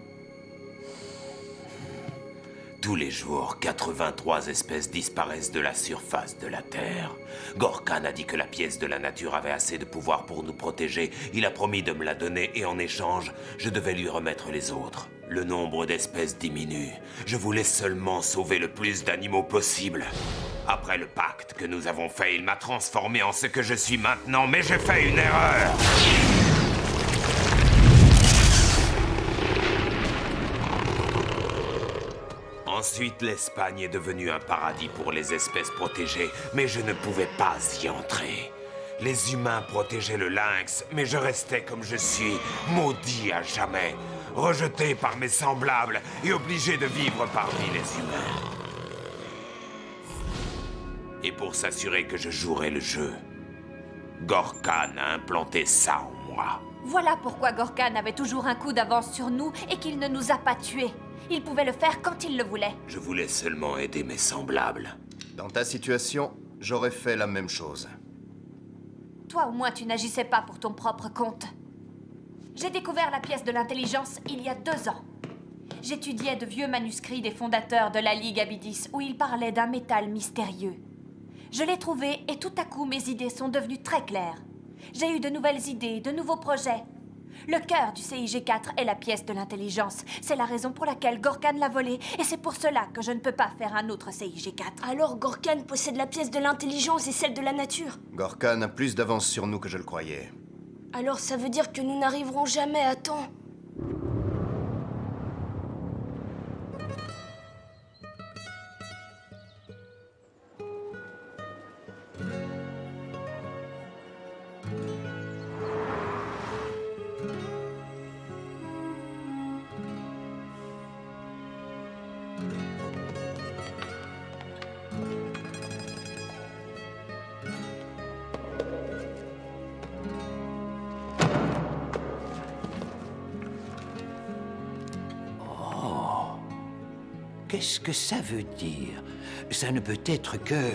Tous les jours, 83 espèces disparaissent de la surface de la Terre. Gorkhan a dit que la pièce de la nature avait assez de pouvoir pour nous protéger. Il a promis de me la donner et en échange, je devais lui remettre les autres. Le nombre d'espèces diminue. Je voulais seulement sauver le plus d'animaux possible. Après le pacte que nous avons fait, il m'a transformé en ce que je suis maintenant, mais j'ai fait une erreur. Ensuite, l'Espagne est devenue un paradis pour les espèces protégées, mais je ne pouvais pas y entrer. Les humains protégeaient le lynx, mais je restais comme je suis, maudit à jamais, rejeté par mes semblables et obligé de vivre parmi les humains. Et pour s'assurer que je jouerais le jeu, Gorkhan a implanté ça en moi. Voilà pourquoi Gorkhan avait toujours un coup d'avance sur nous et qu'il ne nous a pas tués. Il pouvait le faire quand il le voulait. Je voulais seulement aider mes semblables. Dans ta situation, j'aurais fait la même chose. Toi, au moins, tu n'agissais pas pour ton propre compte. J'ai découvert la pièce de l'intelligence il y a 2 ans. J'étudiais de vieux manuscrits des fondateurs de la Ligue Abydis où ils parlaient d'un métal mystérieux. Je l'ai trouvé et tout à coup, mes idées sont devenues très claires. J'ai eu de nouvelles idées, de nouveaux projets. Le cœur du CIG4 est la pièce de l'intelligence. C'est la raison pour laquelle Gorkhan l'a volée, et c'est pour cela que je ne peux pas faire un autre CIG4. Alors Gorkhan possède la pièce de l'intelligence et celle de la nature. Gorkhan a plus d'avance sur nous que je le croyais. Alors ça veut dire que nous n'arriverons jamais à temps. Qu'est-ce que ça veut dire? Ça ne peut être que...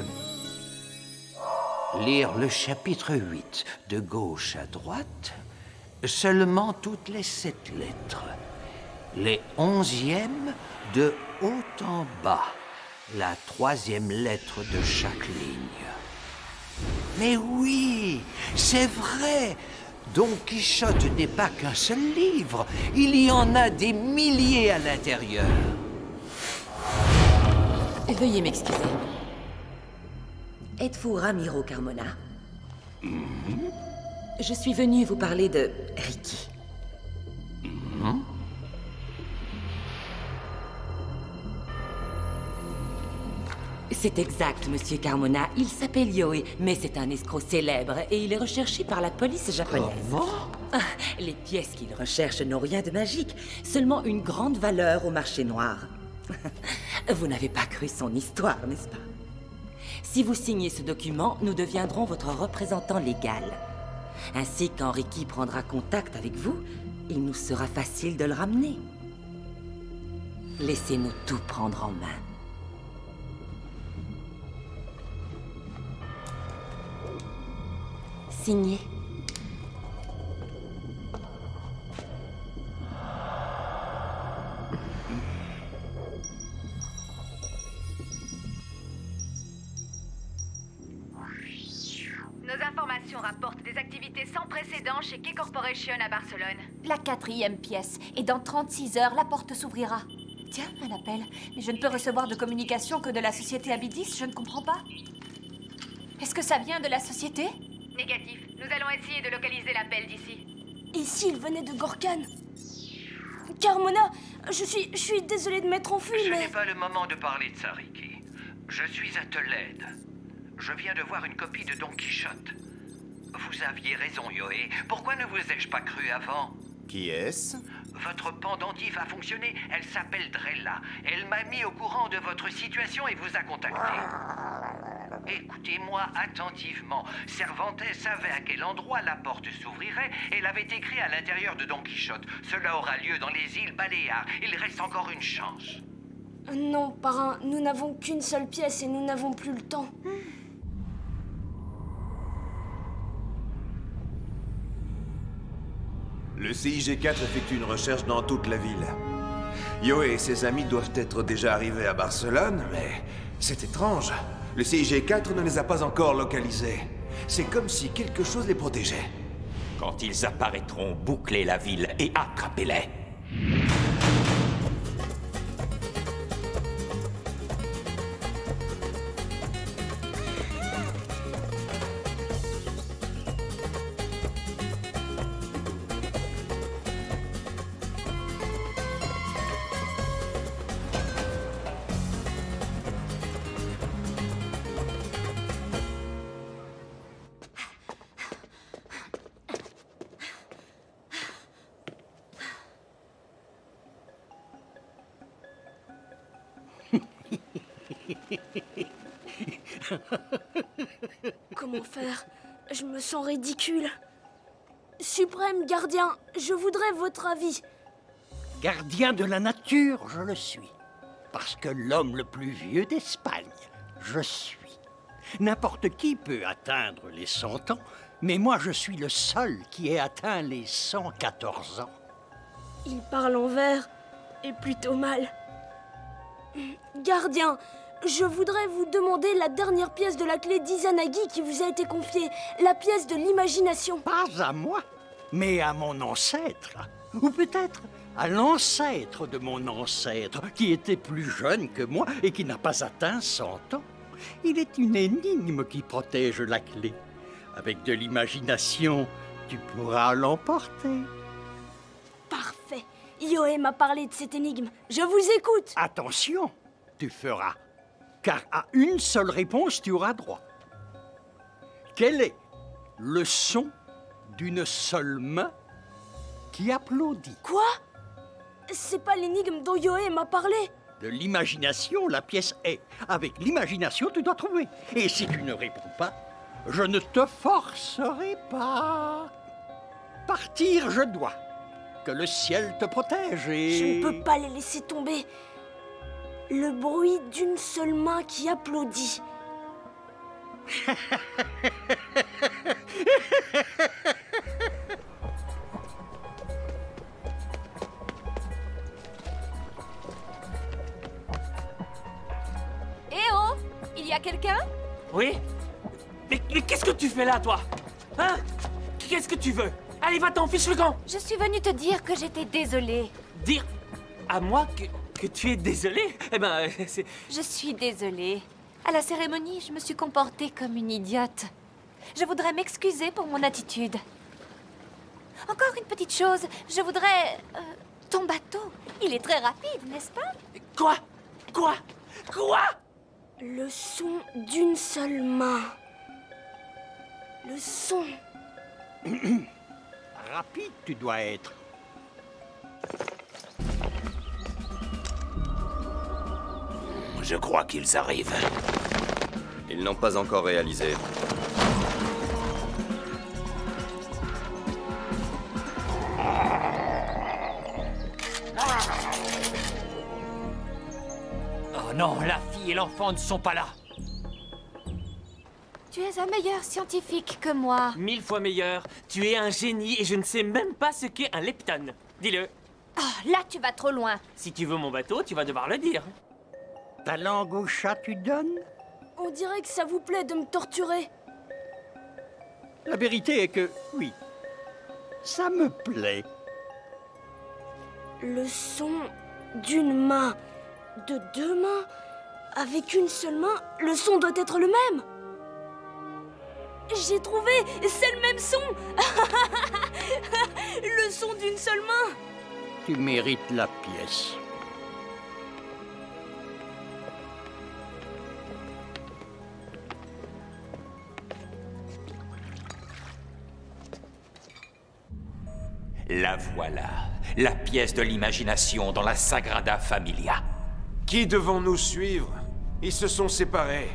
Lire le chapitre 8, de gauche à droite, seulement toutes les 7 lettres. Les 11e de haut en bas, la 3e lettre de chaque ligne. Mais oui, c'est vrai! Don Quichotte n'est pas qu'un seul livre, il y en a des milliers à l'intérieur. Veuillez m'excuser. Êtes-vous Ramiro Carmona? Je suis venu vous parler de Ricky. C'est exact, monsieur Carmona. Il s'appelle Yoe, mais c'est un escroc célèbre et il est recherché par la police japonaise. Les pièces qu'il recherche n'ont rien de magique, seulement une grande valeur au marché noir. Vous n'avez pas cru son histoire, n'est-ce pas? Si vous signez ce document, nous deviendrons votre représentant légal. Ainsi, quand Ricky prendra contact avec vous, il nous sera facile de le ramener. Laissez-nous tout prendre en main. Signé. Nos informations rapportent des activités sans précédent chez Key Corporation à Barcelone. La 4e pièce. Et dans 36 heures, la porte s'ouvrira. Tiens, un appel. Mais je ne peux recevoir de communication que de la société Abydis, je ne comprends pas. Est-ce que ça vient de la société? Négatif. Nous allons essayer de localiser l'appel d'ici. Et s'il venait de Gorkhan? Carmona, je suis désolée de mettre en fuite, Ce mais... n'est pas le moment de parler de ça, Ricky. Je suis à Tolède. Je viens de voir une copie de Don Quichotte. Vous aviez raison, Yoé. Pourquoi ne vous ai-je pas cru avant? Qui est-ce? Votre pendentif a fonctionné. Elle s'appelle Drella. Elle m'a mis au courant de votre situation et vous a contacté. Écoutez-moi attentivement. Cervantes savait à quel endroit la porte s'ouvrirait et l'avait écrit à l'intérieur de Don Quichotte. Cela aura lieu dans les îles Baléares. Il reste encore une chance. Non, parrain, nous n'avons qu'une seule pièce et nous n'avons plus le temps. Le CIG4 effectue une recherche dans toute la ville. Yoé et ses amis doivent être déjà arrivés à Barcelone, mais c'est étrange. Le CIG4 ne les a pas encore localisés. C'est comme si quelque chose les protégeait. Quand ils apparaîtront, bouclez la ville et attrapez-les. Comment faire? Je me sens ridicule. Suprême gardien, je voudrais votre avis. Gardien de la nature, je le suis. Parce que l'homme le plus vieux d'Espagne, je suis. N'importe qui peut atteindre les 100 ans, mais moi je suis le seul qui ait atteint les 114 ans. Il parle en vers, et plutôt mal. Gardien, je voudrais vous demander la dernière pièce de la clé d'Izanagi qui vous a été confiée, la pièce de l'imagination. Pas à moi, mais à mon ancêtre. Ou peut-être à l'ancêtre de mon ancêtre, qui était plus jeune que moi et qui n'a pas atteint 100 ans. Il est une énigme qui protège la clé. Avec de l'imagination, tu pourras l'emporter. Parfait. Yoé m'a parlé de cette énigme. Je vous écoute. Attention, tu feras. Car à une seule réponse, tu auras droit. Quel est le son d'une seule main qui applaudit? Quoi? C'est pas l'énigme dont Yoé m'a parlé. De l'imagination, la pièce est. Avec l'imagination, tu dois trouver. Et si tu ne réponds pas, je ne te forcerai pas. Partir, je dois. Que le ciel te protège et... Je ne peux pas les laisser tomber. Le bruit d'une seule main qui applaudit. Eh oh! Il y a quelqu'un? Oui? Mais qu'est-ce que tu fais là, toi? Hein? Qu'est-ce que tu veux? Allez, va-t'en, fiche le camp! Je suis venue te dire que j'étais désolée. Dire à moi que tu es désolée? Eh ben, c'est... Je suis désolée. À la cérémonie, je me suis comportée comme une idiote. Je voudrais m'excuser pour mon attitude. Encore une petite chose, je voudrais... ton bateau, il est très rapide, n'est-ce pas? Quoi? Quoi? Quoi? Le son d'une seule main. Le son... Rapide, tu dois être. Je crois qu'ils arrivent. Ils n'ont pas encore réalisé. Oh non, la fille et l'enfant ne sont pas là. Tu es un meilleur scientifique que moi. 1000 fois meilleur. Tu es un génie et je ne sais même pas ce qu'est un lepton. Dis-le. Oh, là, tu vas trop loin. Si tu veux mon bateau, tu vas devoir le dire. Ta langue au chat, tu donnes? On dirait que ça vous plaît de me torturer. La vérité est que, oui, ça me plaît. Le son d'une main, de deux mains, avec une seule main, le son doit être le même. J'ai trouvé, c'est le même son. Le son d'une seule main. Tu mérites la pièce. La voilà, la pièce de l'imagination dans la Sagrada Familia. Qui devons-nous suivre? Ils se sont séparés.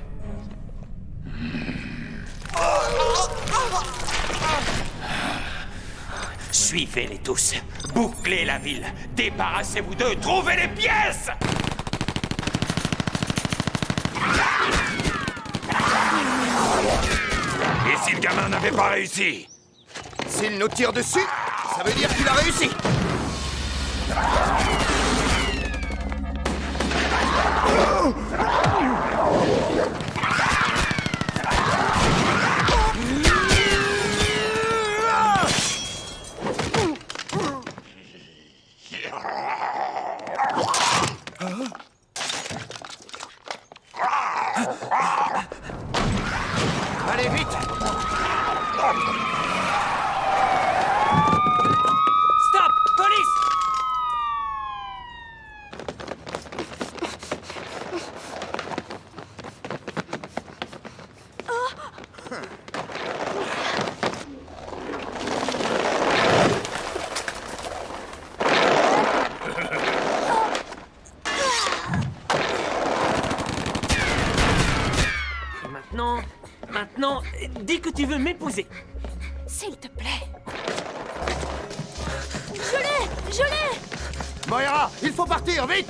Suivez-les tous. Bouclez la ville. Débarrassez-vous d'eux. Trouvez les pièces! Et si le gamin n'avait pas réussi? S'il nous tire dessus, ça veut dire qu'il a réussi. Allez, vite! Stop! Police! Maintenant, dis que tu veux m'épouser. S'il te plaît. Je l'ai! Moira, il faut partir, vite!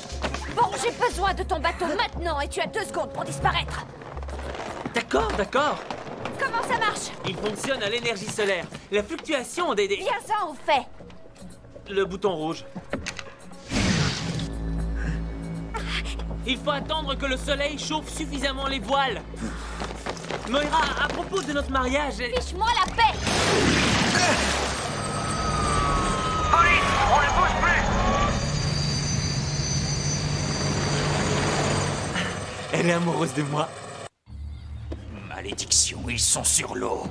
Bon, j'ai besoin de ton bateau maintenant et tu as 2 secondes pour disparaître. D'accord. Comment ça marche? Il fonctionne à l'énergie solaire. La fluctuation des... Viens-en au fait. Le bouton rouge. Il faut attendre que le soleil chauffe suffisamment les voiles. Moira, à propos de notre mariage... Fiche-moi la paix! Police, on ne bouge plus! Elle est amoureuse de moi. Malédiction, ils sont sur l'eau.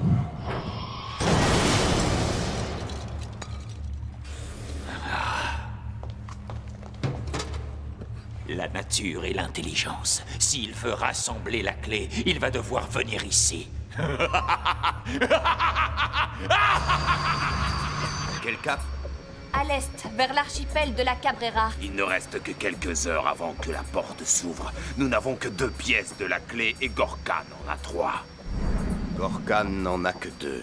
La nature et l'intelligence. S'il veut rassembler la clé, il va devoir venir ici. Quel cap? À l'est, vers l'archipel de la Cabrera. Il ne reste que quelques heures avant que la porte s'ouvre. Nous n'avons que 2 pièces de la clé et Gorkan en a 3. Gorkan n'en a que 2.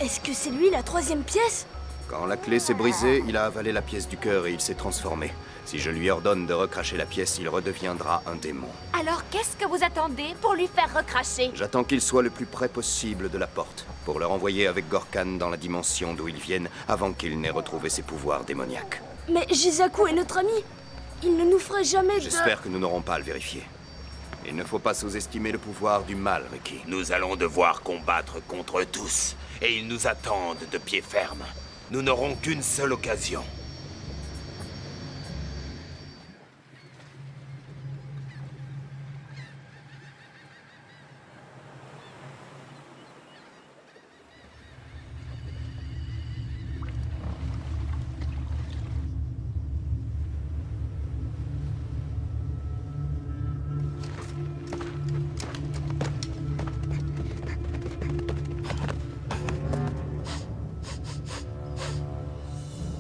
Est-ce que c'est lui la 3e pièce? Quand la clé s'est brisée, il a avalé la pièce du cœur et il s'est transformé. Si je lui ordonne de recracher la pièce, il redeviendra un démon. Alors qu'est-ce que vous attendez pour lui faire recracher? J'attends qu'il soit le plus près possible de la porte, pour le renvoyer avec Gorkan dans la dimension d'où ils viennent, avant qu'il n'ait retrouvé ses pouvoirs démoniaques. Mais Jizaku est notre ami. Il ne nous ferait jamais de... J'espère que nous n'aurons pas à le vérifier. Il ne faut pas sous-estimer le pouvoir du mal, Ricky. Nous allons devoir combattre contre tous, et ils nous attendent de pied ferme. Nous n'aurons qu'une seule occasion.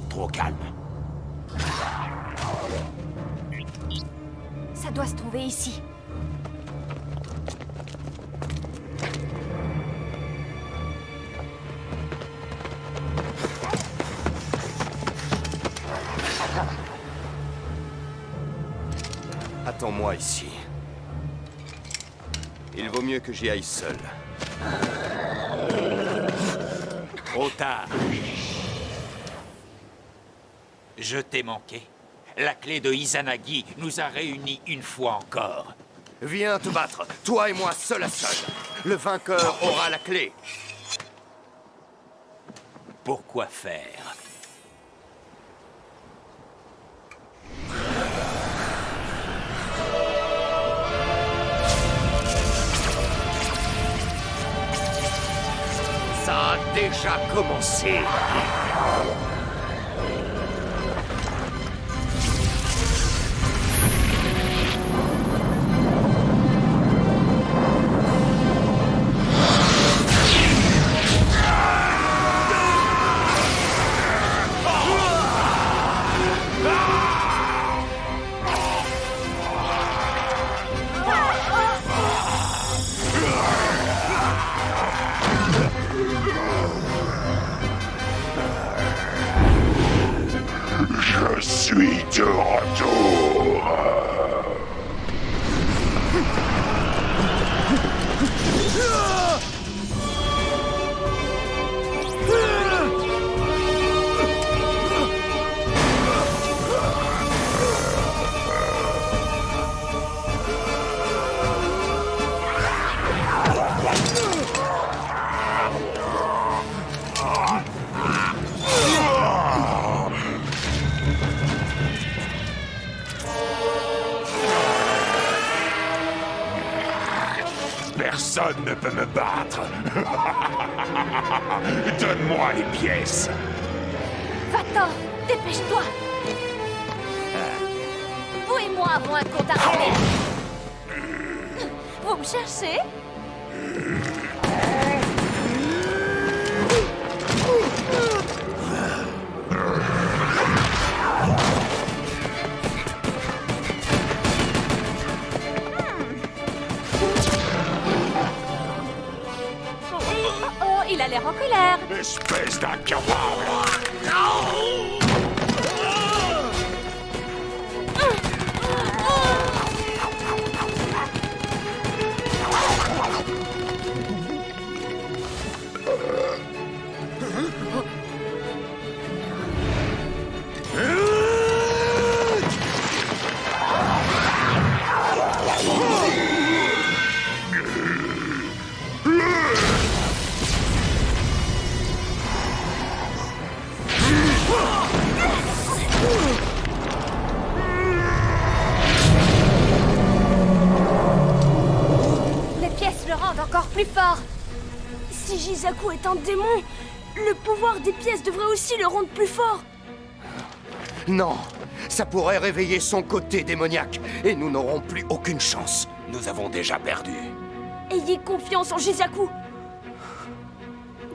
Trop calme. Ça doit se trouver ici. Attends-moi ici. Il vaut mieux que j'y aille seul. Trop tard. Je t'ai manqué. La clé de Izanagi nous a réunis une fois encore. Viens te battre, toi et moi, seul à seul. Le vainqueur aura la clé. Pourquoi faire? Ça a déjà commencé. suis de retour. Personne ne peut me battre. Donne-moi les pièces. Va-t'en, dépêche-toi. Vous et moi avons un compte à régler. Vous me cherchez? Oh, il a l'air en colère. Espèce d'incapable. Les pièces le rendent encore plus fort. Si Jisaku est un démon, le pouvoir des pièces devrait aussi le rendre plus fort. Non, ça pourrait réveiller son côté démoniaque, et nous n'aurons plus aucune chance. Nous avons déjà perdu. Ayez confiance en Jisaku.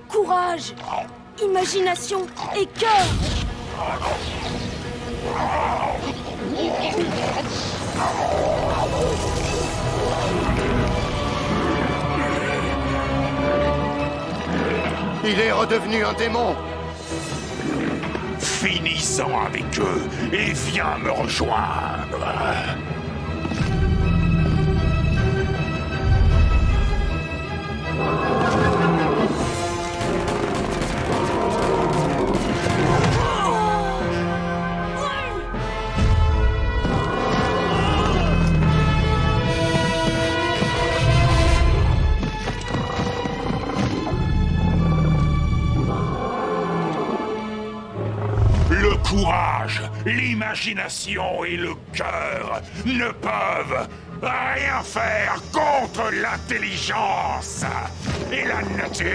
Courage, imagination et cœur. Il est redevenu un démon. Finissons avec eux et viens me rejoindre. Le courage, l'imagination et le cœur ne peuvent rien faire contre l'intelligence et la nature.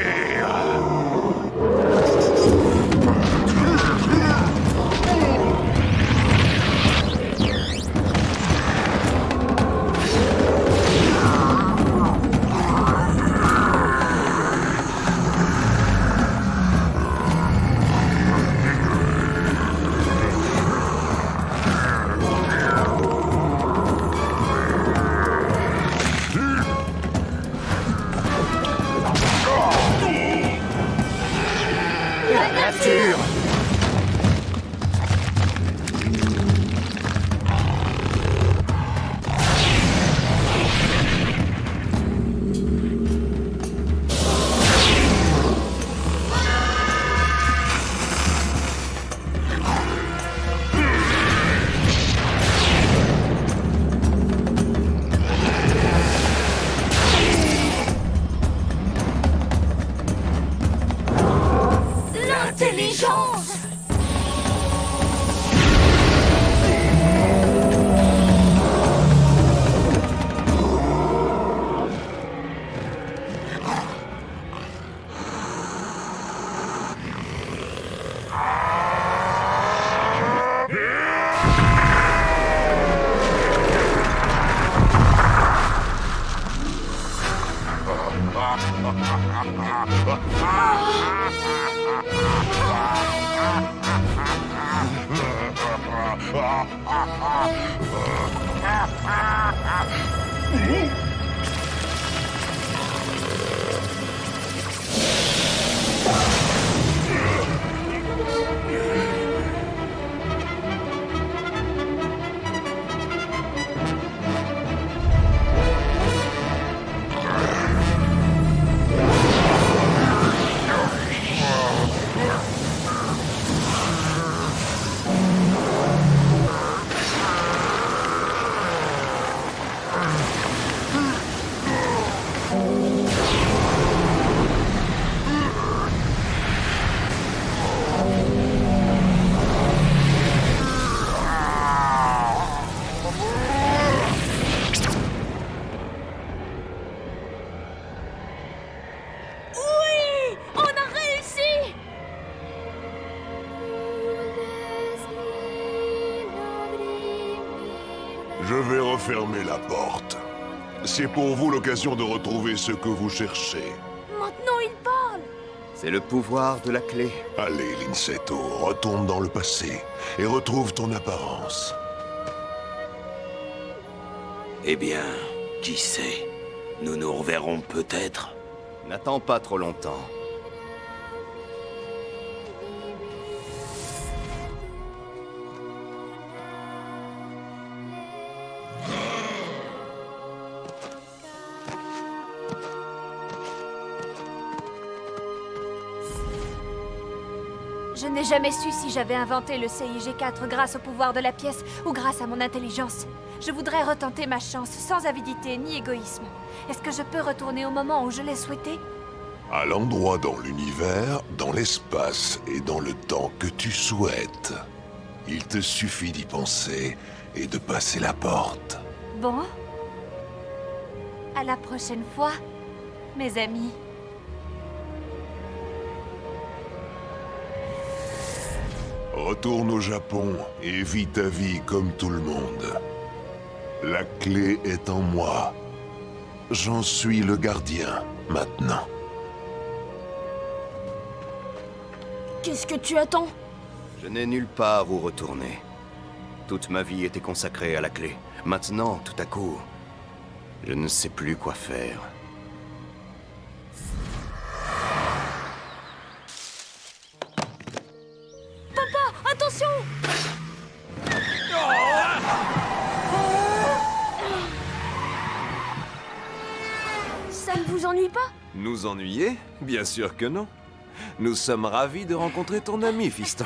L'intelligence! fermer la porte. C'est pour vous l'occasion de retrouver ce que vous cherchez. Maintenant, il parle. C'est le pouvoir de la clé. Allez, Linsetto, retourne dans le passé et retrouve ton apparence. Eh bien, qui sait? Nous nous reverrons peut-être. N'attends pas trop longtemps. Je n'ai jamais su si j'avais inventé le CIG4 grâce au pouvoir de la pièce ou grâce à mon intelligence. Je voudrais retenter ma chance sans avidité ni égoïsme. Est-ce que je peux retourner au moment où je l'ai souhaité? À l'endroit dans l'univers, dans l'espace et dans le temps que tu souhaites. Il te suffit d'y penser et de passer la porte. Bon. À la prochaine fois, mes amis. Retourne au Japon et vis ta vie comme tout le monde. La clé est en moi. J'en suis le gardien, maintenant. Qu'est-ce que tu attends? Je n'ai nulle part où retourner. Toute ma vie était consacrée à la clé. Maintenant, tout à coup, je ne sais plus quoi faire. Papa, attention! Ça ne vous ennuie pas? Nous ennuyer? Bien sûr que non. Nous sommes ravis de rencontrer ton ami, fiston.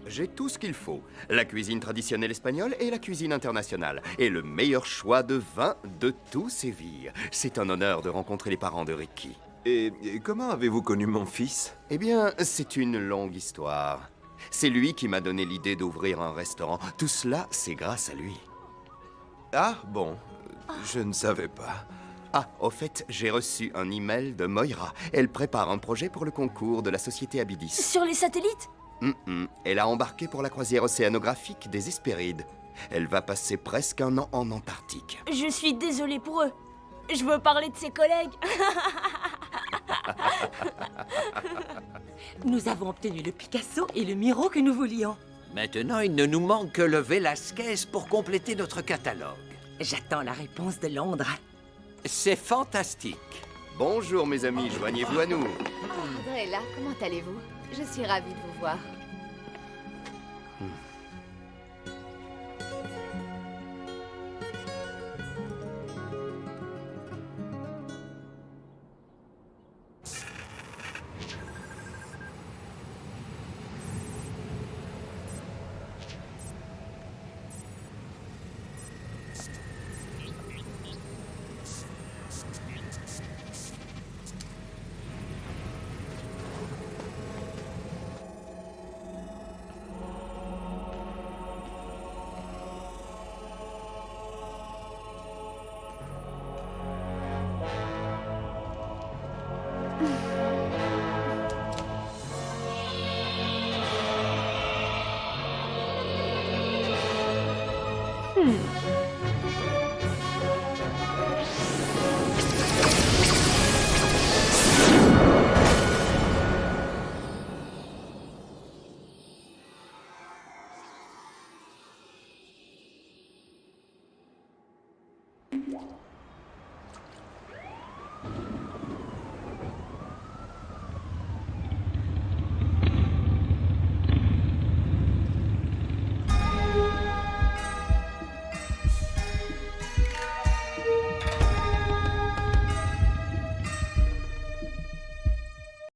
J'ai tout ce qu'il faut. La cuisine traditionnelle espagnole et la cuisine internationale. Et le meilleur choix de vin de tout Séville. C'est un honneur de rencontrer les parents de Ricky. Et comment avez-vous connu mon fils? Eh bien, c'est une longue histoire. C'est lui qui m'a donné l'idée d'ouvrir un restaurant. Tout cela, c'est grâce à lui. Ah, bon. Je ne savais pas. Ah, au fait, j'ai reçu un email de Moira. Elle prépare un projet pour le concours de la société Abydis. Sur les satellites? Elle a embarqué pour la croisière océanographique des Hespérides. Elle va passer presque un an en Antarctique. Je suis désolée pour eux. Je veux parler de ses collègues. Nous avons obtenu le Picasso et le Miro que nous voulions. Maintenant, il ne nous manque que le Velasquez pour compléter notre catalogue. J'attends la réponse de Londres. C'est fantastique. Bonjour mes amis, joignez-vous à nous. Andrella, comment allez-vous? Je suis ravie de vous voir.